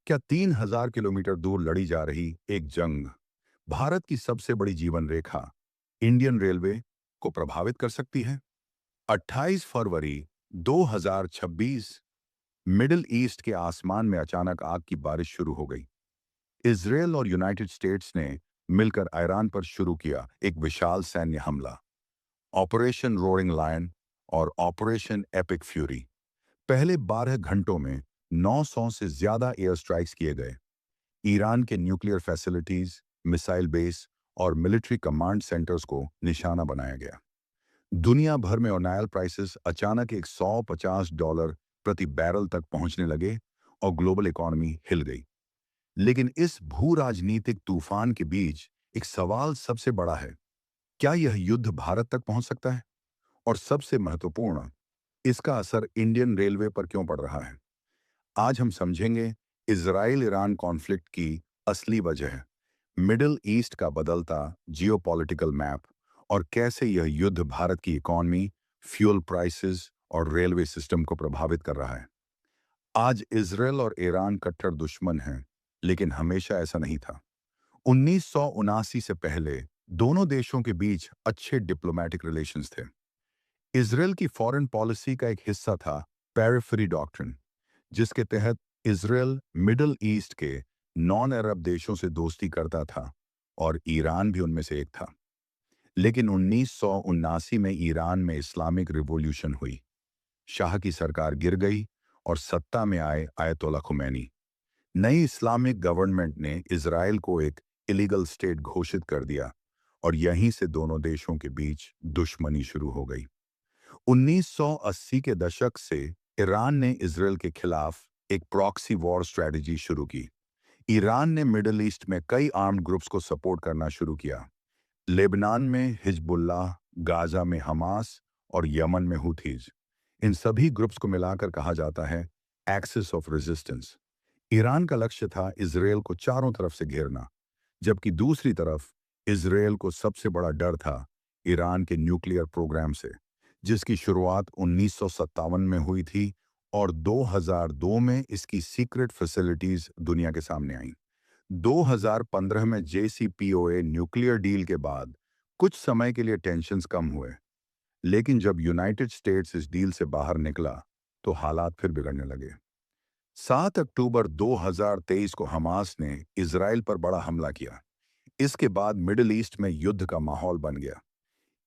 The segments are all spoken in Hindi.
क्या 3000 किलोमीटर दूर लड़ी जा रही एक जंग भारत की सबसे बड़ी जीवन रेखा इंडियन रेलवे को प्रभावित कर सकती है? 28 फरवरी 2026 मिडिल ईस्ट के आसमान में अचानक आग की बारिश शुरू हो गई। इसराइल और यूनाइटेड स्टेट्स ने मिलकर ईरान पर शुरू किया एक विशाल सैन्य हमला, ऑपरेशन रोरिंग लायन और ऑपरेशन एपिक फ्यूरी। पहले 12 घंटों में 900 से ज्यादा एयर स्ट्राइक्स किए गए। ईरान के न्यूक्लियर फैसिलिटीज, मिसाइल बेस और मिलिट्री कमांड सेंटर्स को निशाना बनाया गया। दुनिया भर में ऑयल प्राइसेस अचानक $150 प्रति बैरल तक पहुंचने लगे और ग्लोबल इकोनॉमी हिल गई। लेकिन इस भू राजनीतिक तूफान के बीच एक सवाल सबसे बड़ा है, क्या यह युद्ध भारत तक पहुंच सकता है? और सबसे महत्वपूर्ण, इसका असर इंडियन रेलवे पर क्यों पड़ रहा है? आज हम समझेंगे इजराइल ईरान कॉन्फ्लिक्ट की असली वजह, मिडिल ईस्ट का बदलता जियोपॉलिटिकल मैप और कैसे यह युद्ध भारत की इकोनॉमी, फ्यूल प्राइसेस और रेलवे सिस्टम को प्रभावित कर रहा है। आज इजराइल और ईरान कट्टर दुश्मन हैं, लेकिन हमेशा ऐसा नहीं था। 1979 से पहले दोनों देशों के बीच अच्छे डिप्लोमेटिक रिलेशंस थे। इजराइल की फॉरेन पॉलिसी का एक हिस्सा था पेरिफेरी डॉक्ट्रिन, जिसके तहत इजराइल मिडिल ईस्ट के नॉन अरब देशों से दोस्ती करता था और ईरान भी उनमें से एक था। लेकिन 1979 में ईरान में इस्लामिक रिवॉल्यूशन हुई, शाह की सरकार गिर गई और सत्ता में आए आयतोल्ला खुमैनी। नई इस्लामिक गवर्नमेंट ने इजराइल को एक इलीगल स्टेट घोषित कर दिया और यहीं से दोनों देशों के बीच दुश्मनी शुरू हो गई। 1980 के दशक से ईरान ने इजराइल के खिलाफ एक प्रॉक्सी वॉर स्ट्रेटजी शुरू की। ईरान ने मिडिल ईस्ट में कई आर्म्ड ग्रुप्स को सपोर्ट करना शुरू किया। लेबनान में हिजबुल्लाह, गाजा में हमास और यमन में हुथीज। इन सभी ग्रुप्स को मिलाकर कहा जाता है एक्सिस ऑफ रेजिस्टेंस। ईरान का लक्ष्य था इजराइल को चारों तरफ से घेरना, जबकि दूसरी तरफ इजराइल को सबसे बड़ा डर था ईरान के न्यूक्लियर प्रोग्राम से, जिसकी शुरुआत 1957 में हुई थी और 2002 में इसकी सीक्रेट फैसिलिटीज दुनिया के सामने आईं। 2015 में JCPOA न्यूक्लियर डील के बाद कुछ समय के लिए टेंशन्स कम हुए, लेकिन जब यूनाइटेड स्टेट्स इस डील से बाहर निकला तो हालात फिर बिगड़ने लगे। 7 अक्टूबर 2023 को हमास ने इजराइल पर बड़ा हमला किया। इसके बाद मिडिल ईस्ट में युद्ध का माहौल बन गया।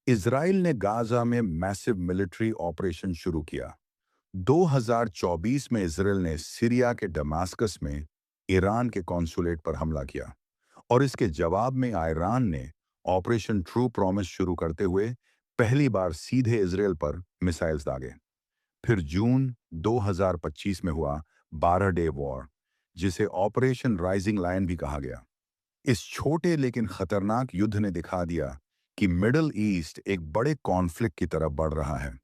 इजराइल ने गाजा में मैसिव मिलिट्री ऑपरेशन शुरू किया। 2024 में इजराइल ने सीरिया के दमास्कस में ईरान के कॉन्सुलेट पर हमला किया और इसके जवाब में ईरान ने ऑपरेशन ट्रू प्रॉमिस शुरू करते हुए पहली बार सीधे इजराइल पर मिसाइल्स दागे। फिर जून 2025 में हुआ 12 डे वॉर, जिसे ऑपरेशन राइजिंग लायन भी कहा गया। इस छोटे लेकिन खतरनाक युद्ध ने दिखा दिया कि मिडिल ईस्ट एक बड़े कॉन्फ्लिक्ट की तरफ बढ़ रहा है।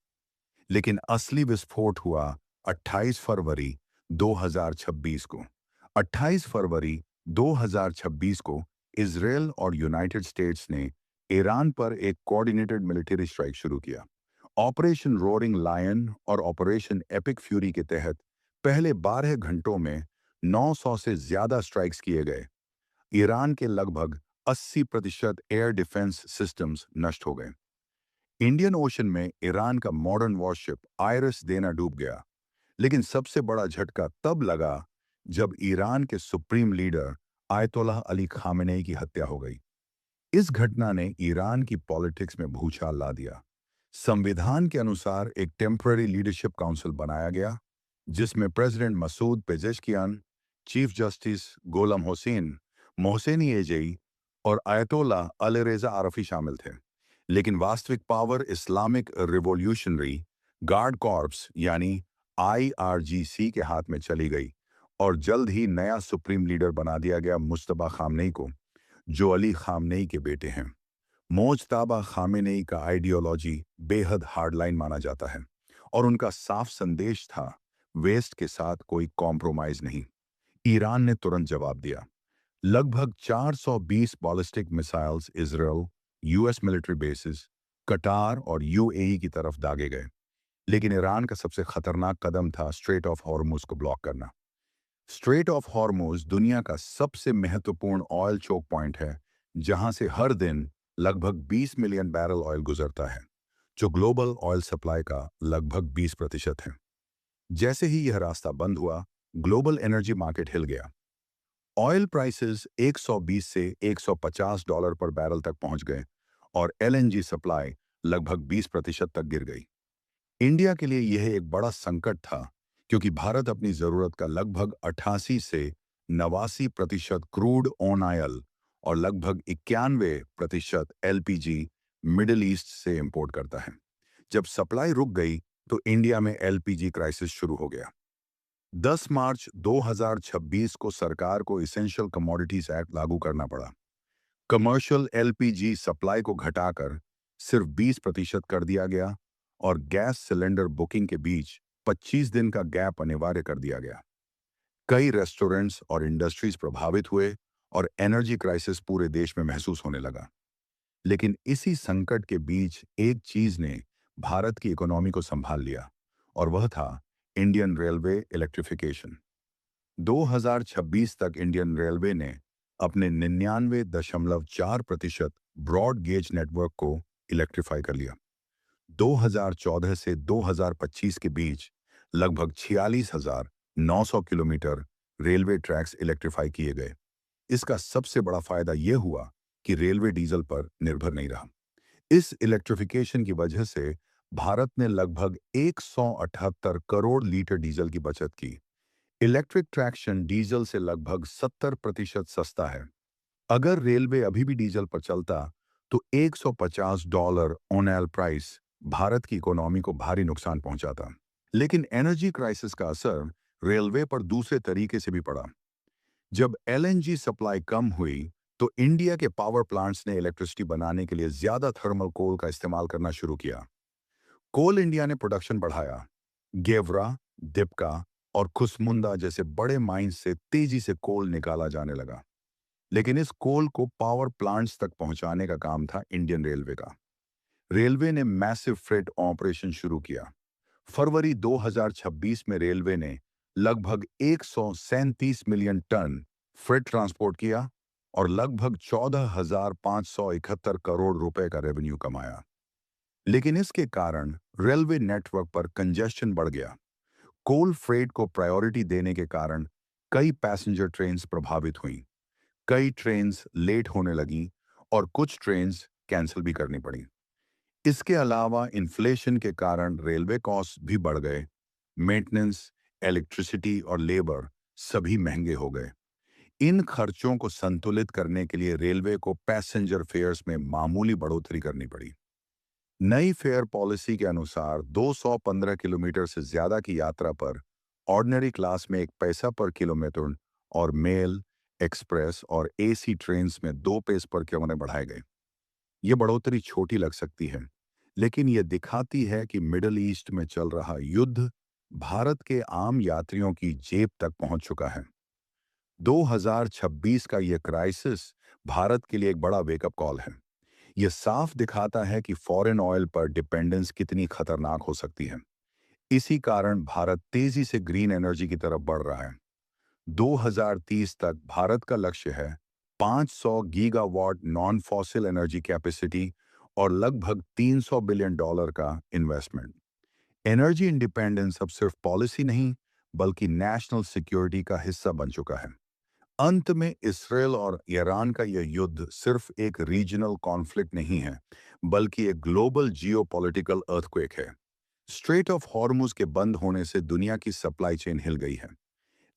लेकिन असली विस्फोट हुआ 28 फरवरी 2026 को। 28 फरवरी 2026 को इजराइल और यूनाइटेड स्टेट्स ने ईरान पर एक कोऑर्डिनेटेड मिलिट्री स्ट्राइक शुरू किया। ऑपरेशन रोरिंग लायन और ऑपरेशन एपिक फ्यूरी के तहत पहले 12 घंटों में 900 से ज्यादा स्ट्राइक्स किए गए। ईरान के लगभग 80% एयर डिफेंस सिस्टम्स नष्ट हो गए। इंडियन ओशन में ईरान का मॉडर्न वॉरशिप आयरस देना डूब गया। लेकिन सबसे बड़ा झटका तब लगा जब ईरान के supreme leader Ayatollah Ali Khamenei की हत्या हो गई। इस घटना ने ईरान की पॉलिटिक्स में भूचाल ला दिया। संविधान के अनुसार एक टेम्पररी लीडरशिप काउंसिल बनाया गया, जिसमें president Masoud Pezeshkian, chief justice Gholam Hossein Mohseni Ejei और आयतोल्लाह अलरेजा आरफी शामिल थे। लेकिन वास्तविक power Islamic Revolutionary Guard Corps यानी IRGC के हाथ में चली गई और जल्द ही नया सुप्रीम लीडर बना दिया गया मुस्तबा खामनेई को, जो अली खामनेई के बेटे हैं। मोजताबा खामेनेई का आइडियोलॉजी बेहद हार्डलाइन माना जाता है और उनका साफ संदेश था वेस्ट के साथ कोई कॉम्प्रोमाइज नहीं। ईरान ने तुरंत जवाब दिया। लगभग 420 ballistic missiles Israel, US military bases, कटार और UAE की तरफ दागे गए। लेकिन ईरान का सबसे खतरनाक कदम था स्ट्रेट ऑफ हॉर्मुज को ब्लॉक करना। स्ट्रेट ऑफ हॉर्मुज दुनिया का सबसे महत्वपूर्ण ऑयल चोक पॉइंट है, जहां से हर दिन लगभग 20 मिलियन बैरल ऑयल गुजरता है, जो ग्लोबल ऑयल सप्लाई का लगभग 20% है। जैसे ही यह रास्ता बंद हुआ, ग्लोबल एनर्जी मार्केट हिल गया। ऑयल प्राइसेस 120 से $150 पर बैरल तक पहुंच गए और एलएनजी सप्लाई लगभग 20% तक गिर गई। इंडिया के लिए यह एक बड़ा संकट था, क्योंकि भारत अपनी जरूरत का लगभग 88 से 89% क्रूड ऑन ऑयल और लगभग 91% एलपीजी मिडिल ईस्ट से इंपोर्ट करता है। जब सप्लाई रुक गई, तो इंडिया में एलपीजी क्राइसिस शुरू हो गया। 10 मार्च 2026 को सरकार को इसेंशियल कमोडिटीज एक्ट लागू करना पड़ा। कमर्शियल एलपीजी सप्लाई को घटाकर सिर्फ 20% कर दिया गया और गैस सिलेंडर बुकिंग के बीच 25 दिन का गैप अनिवार्य कर दिया गया। कई रेस्टोरेंट्स और इंडस्ट्रीज प्रभावित हुए और एनर्जी क्राइसिस पूरे देश में महसूस होने लगा। लेकिन इसी संकट के बीच एक चीज ने भारत की इकोनॉमी को संभाल लिया, और वह था इंडियन रेलवे इलेक्ट्रिफिकेशन। 2026 तक इंडियन रेलवे ने अपने 99.4% ब्रॉड गेज नेटवर्क को इलेक्ट्रीफाई कर लिया। 2014 से 2025 के बीच लगभग 46,900 किलोमीटर रेलवे ट्रैक्स इलेक्ट्रीफाई किए गए। इसका सबसे बड़ा फायदा यह हुआ कि रेलवे डीजल पर निर्भर नहीं रहा। इस इलेक्ट्रिफिकेशन की वजह से भारत ने लगभग 178 करोड़ लीटर डीजल की बचत की। इलेक्ट्रिक ट्रैक्शन डीजल से लगभग 70% सस्ता है। अगर रेलवे अभी भी डीजल पर चलता, तो $150 ऑन ऑयल प्राइस भारत की इकोनॉमी को भारी नुकसान पहुंचाता। लेकिन एनर्जी क्राइसिस का असर रेलवे पर दूसरे तरीके से भी पड़ा। जब एलएनजी सप्लाई कम हुई, तो इंडिया के पावर प्लांट्स ने इलेक्ट्रिसिटी बनाने के लिए ज्यादा थर्मल कोल का इस्तेमाल करना शुरू किया। कोल इंडिया ने प्रोडक्शन बढ़ाया। गेवरा, दिपका और कुसमुंदा जैसे बड़े माइंस से तेजी से कोल निकाला जाने लगा। लेकिन इस कोल को पावर प्लांट्स तक पहुंचाने का काम था इंडियन रेलवे का। रेलवे ने मैसिव फ्रेट ऑपरेशन शुरू किया। फरवरी 2026 में रेलवे ने लगभग 137 मिलियन टन फ्रेट ट्रांसपोर्ट किया और लगभग 14,571 करोड़ रुपए का रेवेन्यू कमाया। लेकिन इसके कारण रेलवे नेटवर्क पर कंजेशन बढ़ गया। कोल फ्रेट को प्रायोरिटी देने के कारण कई पैसेंजर ट्रेन्स प्रभावित हुईं। कई ट्रेन्स लेट होने लगी और कुछ ट्रेन्स कैंसिल भी करनी पड़ी। इसके अलावा इन्फ्लेशन के कारण रेलवे कॉस्ट भी बढ़ गए। मेंटेनेंस, इलेक्ट्रिसिटी और लेबर सभी महंगे हो गए। इन खर्चों को संतुलित करने के लिए रेलवे को पैसेंजर फेयर्स में मामूली बढ़ोतरी करनी पड़ी। नई फेयर पॉलिसी के अनुसार 215 किलोमीटर से ज्यादा की यात्रा पर ऑर्डिनरी क्लास में 1 पैसा पर किलोमीटर और मेल, एक्सप्रेस और एसी ट्रेन्स में 2 पैसे पर किलोमीटर बढ़ाए गए। ये बढ़ोतरी छोटी लग सकती है, लेकिन ये दिखाती है कि मिडल ईस्ट में चल रहा युद्ध भारत के आम यात्रियों की जेब तक पहुंच चुका है। 2026 का यह क्राइसिस भारत के लिए एक बड़ा वेकअप कॉल है। यह साफ दिखाता है कि फॉरेन ऑयल पर डिपेंडेंस कितनी खतरनाक हो सकती है। इसी कारण भारत तेजी से ग्रीन एनर्जी की तरफ बढ़ रहा है। 2030 तक भारत का लक्ष्य है 500 gigawatt non fossil energy capacity और लगभग $300 बिलियन का इन्वेस्टमेंट। एनर्जी इंडिपेंडेंस अब सिर्फ पॉलिसी नहीं, बल्कि नेशनल सिक्योरिटी का हिस्सा बन चुका है। अंत में इसराइल और ईरान का यह युद्ध सिर्फ एक रीजनल कॉन्फ्लिक्ट नहीं है, बल्कि एक ग्लोबल जियोपॉलिटिकल अर्थक्वेक है। स्ट्रेट ऑफ हॉर्मुज के बंद होने से दुनिया की सप्लाई चेन हिल गई है।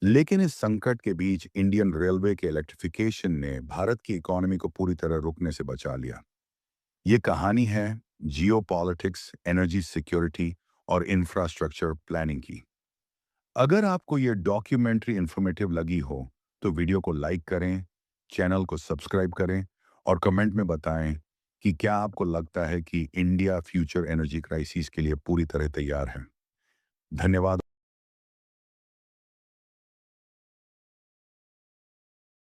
लेकिन इस संकट के बीच इंडियन रेलवे के इलेक्ट्रिफिकेशन ने भारत की इकोनॉमी को पूरी तरह रुकने से बचा लिया। ये कहानी है जियोपॉलिटिक्स, एनर्जी सिक्योरिटी और इंफ्रास्ट्रक्चर प्लानिंग की। अगर आपको ये डॉक्यूमेंट्री इंफॉर्मेटिव लगी हो, तो वीडियो को लाइक करें, चैनल को सब्सक्राइब करें और कमेंट में बताएं कि क्या आपको लगता है कि इंडिया फ्यूचर एनर्जी क्राइसिस के लिए पूरी तरह तैयार है। धन्यवाद।